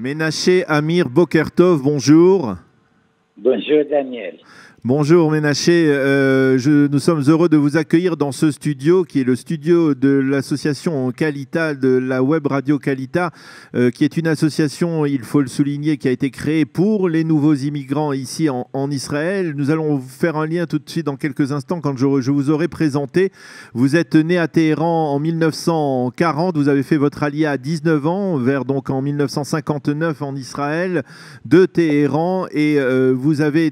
Ménaché Amir Bokertov, bonjour. Bonjour Daniel. Bonjour Ménaché, nous sommes heureux de vous accueillir dans ce studio qui est le studio de l'association Kalita, de la web radio Kalita, qui est une association, il faut le souligner, qui a été créée pour les nouveaux immigrants ici en Israël. Nous allons faire un lien tout de suite dans quelques instants quand je vous aurai présenté. Vous êtes né à Téhéran en 1940, vous avez fait votre aliyah à 19 ans, vers donc en 1959 en Israël, de Téhéran, et vous avez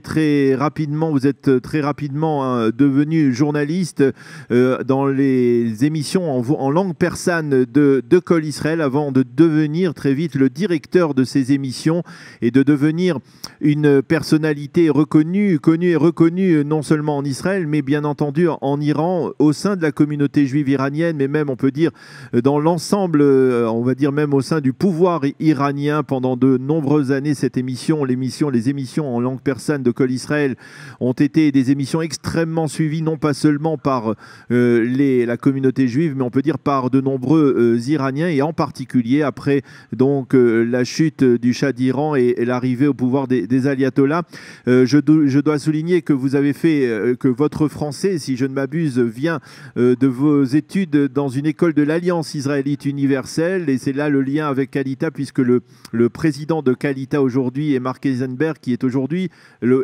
vous êtes très rapidement devenu journaliste dans les émissions en langue persane de Kol Israël, avant de devenir très vite le directeur de ces émissions et de devenir une personnalité connue et reconnue non seulement en Israël, mais bien entendu en Iran, au sein de la communauté juive iranienne, mais même on peut dire dans l'ensemble, on va dire même au sein du pouvoir iranien. Pendant de nombreuses années, les émissions en langue persane de Kol Israël ont été des émissions extrêmement suivies, non pas seulement par la communauté juive, mais on peut dire par de nombreux Iraniens, et en particulier après donc la chute du Shah d'Iran et l'arrivée au pouvoir des ayatollahs. Je dois souligner que vous avez fait, que votre français, si je ne m'abuse, vient de vos études dans une école de l'Alliance israélite universelle, et c'est là le lien avec Kalita, puisque le président de Kalita aujourd'hui est Mark Eisenberg, qui est aujourd'hui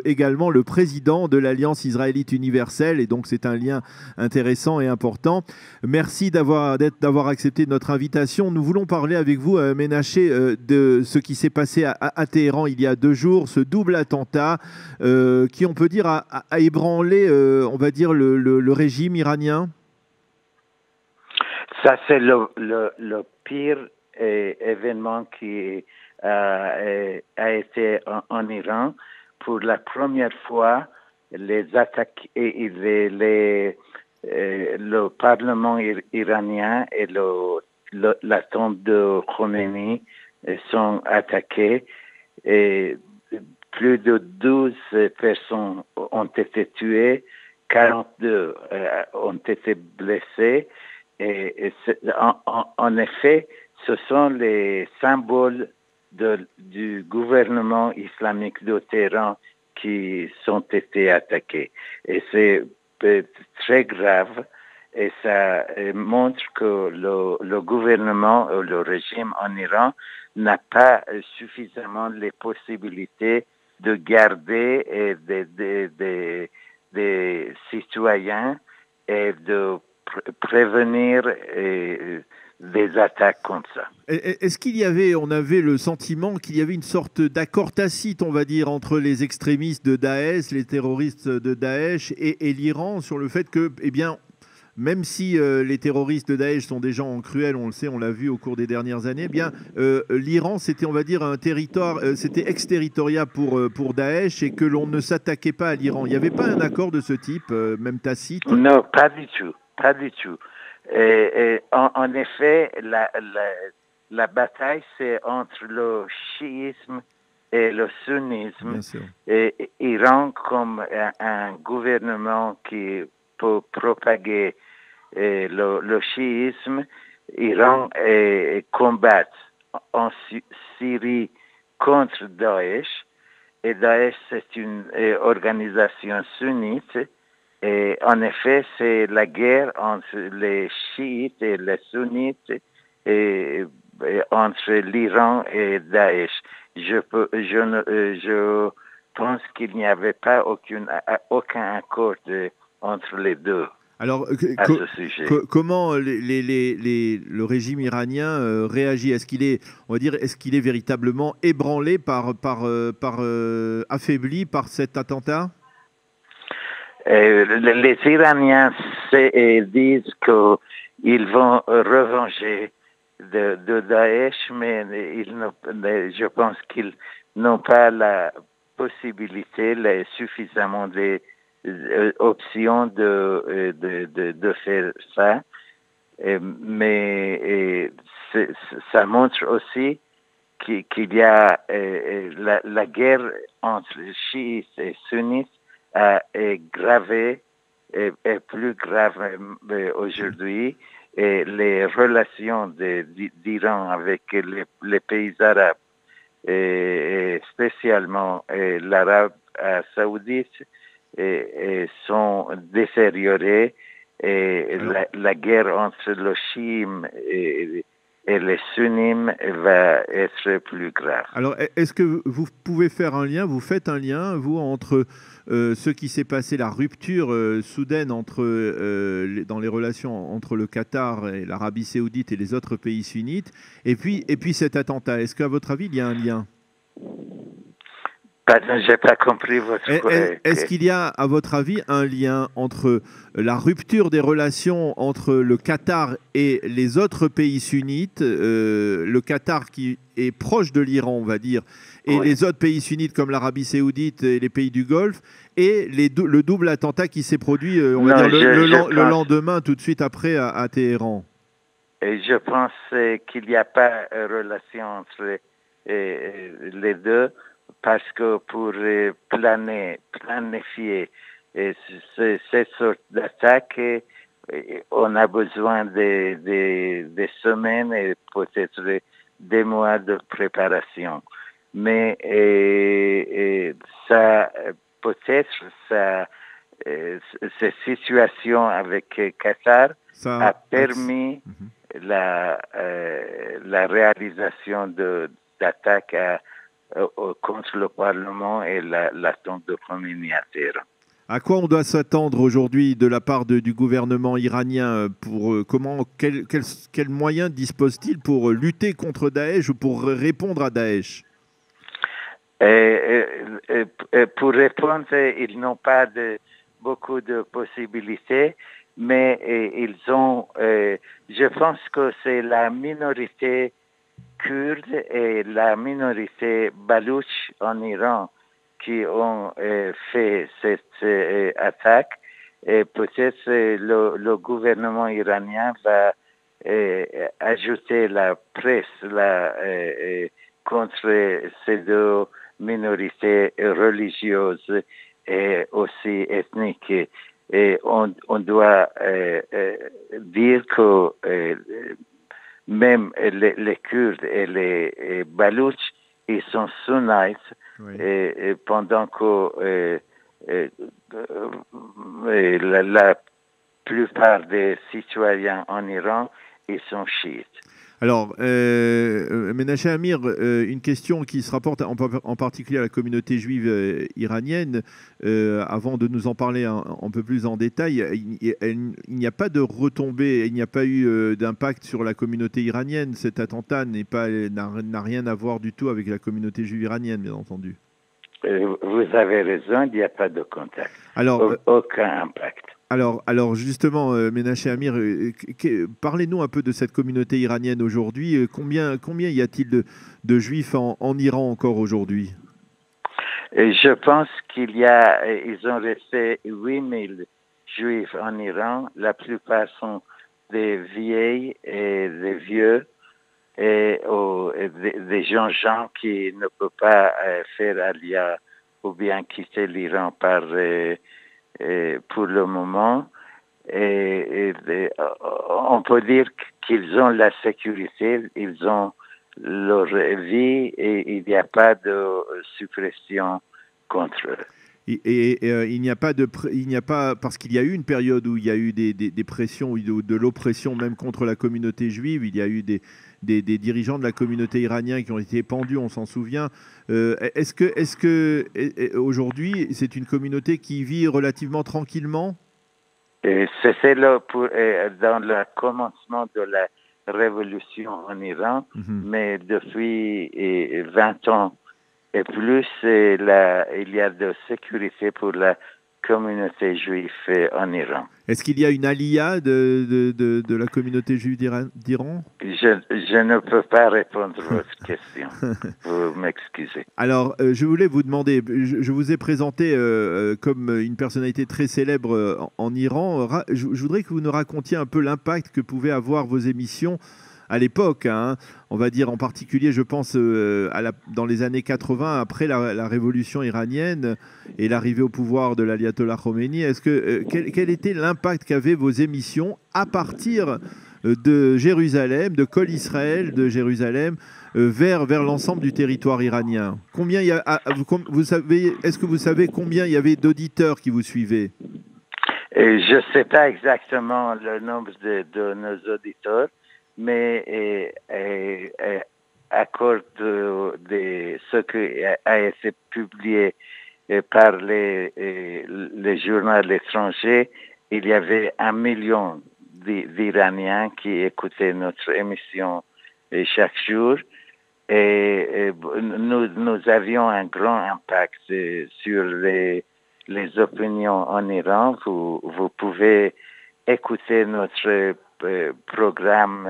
également le président de l'Alliance israélite universelle, et donc c'est un lien intéressant et important. Merci d'avoir accepté notre invitation. Nous voulons parler avec vous, Ménaché, de ce qui s'est passé à Téhéran il y a 2 jours, ce double attentat qui, on peut dire, a ébranlé, on va dire, le régime iranien. Ça, c'est le pire événement qui a été en Iran. Pour la première fois, les attaques et le Parlement iranien et la tombe de Khomeini sont attaqués, et plus de 12 personnes ont été tuées, 42 ont été blessées, et en effet, ce sont les symboles du gouvernement islamique de Téhéran qui sont été attaqués. Et c'est très grave, et ça montre que le gouvernement ou le régime en Iran n'a pas suffisamment les possibilités de garder des citoyens et de prévenir des attaques comme ça. Est-ce qu'il y avait, on avait le sentiment qu'il y avait une sorte d'accord tacite, on va dire, entre les extrémistes de Daesh, les terroristes de Daesh et l'Iran, sur le fait que, eh bien, même si les terroristes de Daesh sont des gens cruels, on le sait, on l'a vu au cours des dernières années, eh bien, l'Iran, c'était, on va dire, un territoire, c'était exterritorial pour Daesh, et que l'on ne s'attaquait pas à l'Iran. Il n'y avait pas un accord de ce type, même tacite? Non, pas du tout, pas du tout. Et en effet, la bataille, c'est entre le chiisme et le sunnisme. Et Iran, comme un gouvernement qui peut propager le chiisme, Iran combat en Syrie contre Daesh. Et Daesh, c'est une organisation sunnite. Et en effet, c'est la guerre entre les chiites et les sunnites, et entre l'Iran et Daesh. Je pense qu'il n'y avait pas aucun accord entre les deux. Alors, à ce sujet. Comment le régime iranien réagit? Est-ce qu'il est, on va dire, est-ce qu'il est véritablement ébranlé affaibli par cet attentat? Les Iraniens disent qu'ils vont revenger de Daesh, mais je pense qu'ils n'ont pas la possibilité, suffisamment d'options de faire ça. Mais ça montre aussi qu'il y a la guerre entre chiites et sunnites est plus grave aujourd'hui, et les relations d'Iran avec les pays arabes et spécialement l'Arabie saoudite sont détériorés et la guerre entre le chiisme et les sunnimes va être plus grave. Alors, est-ce que vous pouvez faire un lien, vous faites un lien, vous, entre ce qui s'est passé, la rupture soudaine dans les relations entre le Qatar et l'Arabie saoudite et les autres pays sunnites, et puis cet attentat? Est-ce qu'à votre avis, il y a un lien? Pardon, j'ai pas compris votre... Est-ce qu'il y a, à votre avis, un lien entre la rupture des relations entre le Qatar et les autres pays sunnites, le Qatar qui est proche de l'Iran, on va dire, et les autres pays sunnites comme l'Arabie saoudite et les pays du Golfe, et le double attentat qui s'est produit, le lendemain, tout de suite après, à Téhéran? Et je pense qu'il n'y a pas de relation entre les deux, parce que pour planifier cette sorte d'attaque, on a besoin des semaines et peut-être des mois de préparation. Mais ça, peut-être, cette situation avec Qatar a permis la réalisation d'attaques contre le Parlement et la tombe de Premier ministre. À quoi on doit s'attendre aujourd'hui de la part du gouvernement iranien quels moyens dispose-t-il pour lutter contre Daesh ou pour répondre à Daesh? Pour répondre, ils n'ont pas beaucoup de possibilités, mais ils ont, je pense que c'est la minorité kurde et la minorité balouche en Iran qui ont fait cette attaque, et peut-être le gouvernement iranien va ajouter la presse contre ces deux minorités religieuses et aussi ethniques. Et on doit dire que même les Kurdes et les Balouches, ils sont sunnites, et pendant que la plupart des citoyens en Iran, ils sont chiites. Alors, Ménaché Amir, une question qui se rapporte en particulier à la communauté juive iranienne. Avant de nous en parler un peu plus en détail, il n'y a pas de retombées, il n'y a pas eu d'impact sur la communauté iranienne. Cet attentat n'a rien à voir du tout avec la communauté juive iranienne, bien entendu. Vous avez raison, il n'y a pas de contact. Alors, aucun impact. Alors justement, Ménaché Amir, parlez-nous un peu de cette communauté iranienne aujourd'hui. Combien y a-t-il de juifs en Iran encore aujourd'hui? Je pense ils ont resté 8000 juifs en Iran. La plupart sont des vieilles et des vieux, et des gens qui ne peuvent pas faire alia ou bien quitter l'Iran pour le moment, et on peut dire qu'ils ont la sécurité, ils ont leur vie, et il n'y a pas de suppression contre eux. Et il n'y a pas, parce qu'il y a eu une période où il y a eu des pressions, ou de l'oppression même contre la communauté juive. Il y a eu des dirigeants de la communauté iranienne qui ont été pendus, on s'en souvient. Est-ce que aujourd'hui, c'est une communauté qui vit relativement tranquillement? C'était dans le commencement de la révolution en Iran, mais depuis 20 ans et plus, il y a de sécurité pour la communauté juive en Iran. Est-ce qu'il y a une alia de la communauté juive d'Iran? Je ne peux pas répondre à votre question. Vous m'excusez. Alors, je voulais vous demander, je vous ai présenté comme une personnalité très célèbre en Iran. Je voudrais que vous nous racontiez un peu l'impact que pouvaient avoir vos émissions à l'époque, on va dire en particulier, je pense, dans les années 80, après la révolution iranienne et l'arrivée au pouvoir de l'ayatollah Khomeini. Quel était l'impact qu'avaient vos émissions à partir de Jérusalem, de Kol Israël de Jérusalem, vers l'ensemble du territoire iranien. Combien il y a, est-ce que vous savez combien il y avait d'auditeurs qui vous suivaient? Je ne sais pas exactement le nombre de nos auditeurs, mais à cause de ce qui a été publié par les journaux étrangers, il y avait 1 million d'Iraniens qui écoutaient notre émission chaque jour. Et nous avions un grand impact sur les opinions en Iran. Vous pouvez écouter notre programme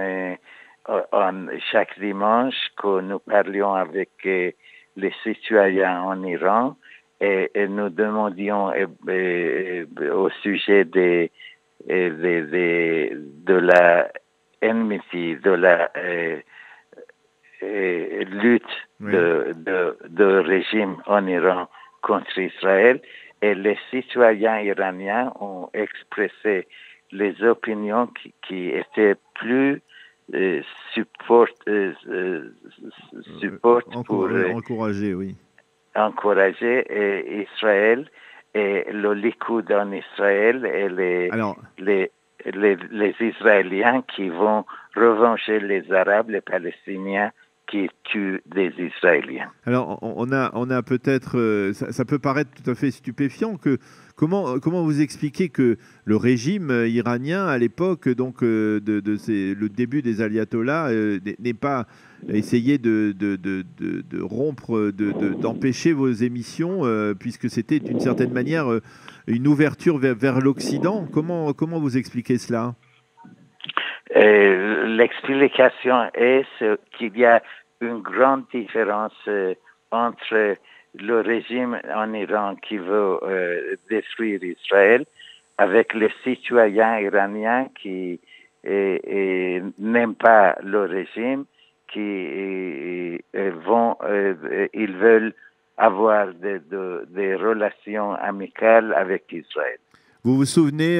chaque dimanche que nous parlions avec les citoyens en Iran et nous demandions au sujet de la enmity, de la lutte de régime en Iran contre Israël, et les citoyens iraniens ont expressé les opinions qui étaient plus support pour encourager Israël et le Likoud en Israël et les Israéliens qui vont revancher les Arabes, les Palestiniens qui tuent des Israéliens. Alors, on a peut-être, ça peut paraître tout à fait stupéfiant que comment vous expliquez que le régime iranien à l'époque, donc le début des ayatollahs, n'ait pas essayé de rompre, d'empêcher vos émissions, puisque c'était d'une certaine manière une ouverture vers l'Occident. Comment vous expliquez cela? L'explication est qu'il y a une grande différence entre le régime en Iran qui veut détruire Israël avec les citoyens iraniens qui n'aiment pas le régime, qui ils veulent avoir des relations amicales avec Israël. Vous vous souvenez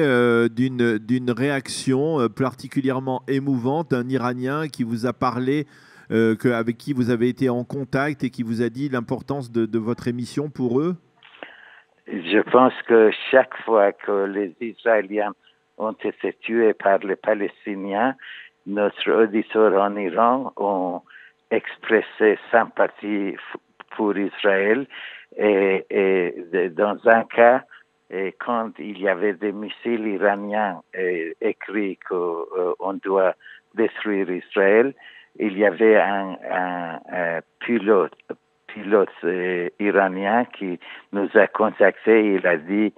d'une réaction particulièrement émouvante d'un Iranien qui vous a parlé, avec qui vous avez été en contact et qui vous a dit l'importance de votre émission pour eux? Je pense que chaque fois que les Israéliens ont été tués par les Palestiniens, notre auditeur en Iran ont expressé sympathie pour Israël et dans un cas, et quand il y avait des missiles iraniens écrits qu'on doit détruire Israël, il y avait un pilote iranien qui nous a contactés. Il a dit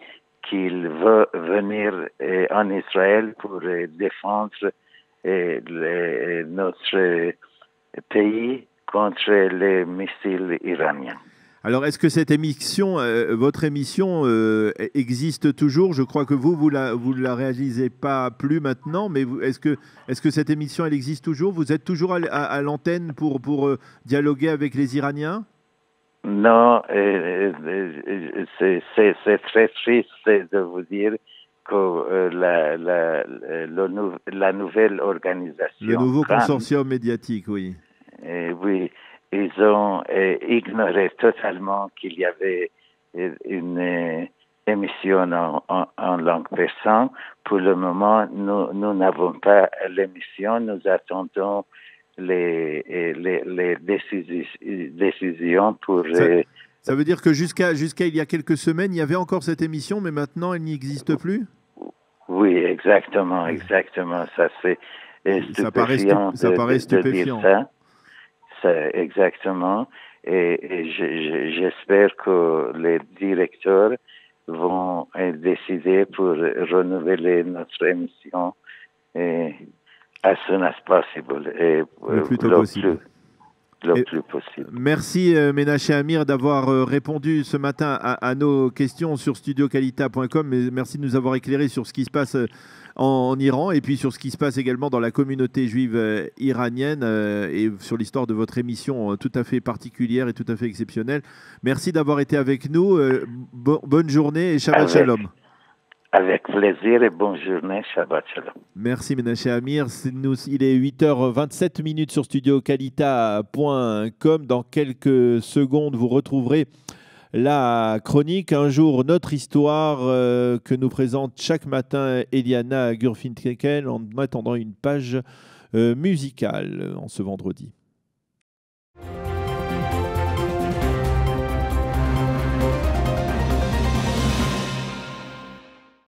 qu'il veut venir en Israël pour défendre notre pays contre les missiles iraniens. Alors, est-ce que cette émission, votre émission, existe toujours? Je crois que vous la réalisez pas plus maintenant, mais est-ce que cette émission, elle existe toujours? Vous êtes toujours à l'antenne pour dialoguer avec les Iraniens? Non, c'est très triste de vous dire que la nouvelle organisation... Le nouveau consortium médiatique, oui. Oui. Ils ont ignoré totalement qu'il y avait une émission en langue persane. Pour le moment, nous n'avons pas l'émission. Nous attendons les décisions pour... Ça veut dire que jusqu'à il y a quelques semaines, il y avait encore cette émission, mais maintenant, elle n'y existe plus? Oui, exactement. Ça, c'est stupéfiant ça paraît stupéfiant. De dire ça. Exactement. Et j'espère que les directeurs vont décider pour renouveler notre émission as soon as possible. Le plus tôt possible. Le plus possible. Merci Ménaché Amir d'avoir répondu ce matin à nos questions sur studiocalita.com. Merci de nous avoir éclairé sur ce qui se passe en Iran et puis sur ce qui se passe également dans la communauté juive iranienne et sur l'histoire de votre émission tout à fait particulière et tout à fait exceptionnelle. Merci d'avoir été avec nous. Bonne journée et Shabbat Shalom. Avec plaisir et bonne journée. Shabbat shalom. Merci Ménaché Amir. Il est 8h27 sur studiokalita.com. Dans quelques secondes, vous retrouverez la chronique Un jour, notre histoire que nous présente chaque matin Eliana Gurfin-Kekel en attendant une page musicale en ce vendredi.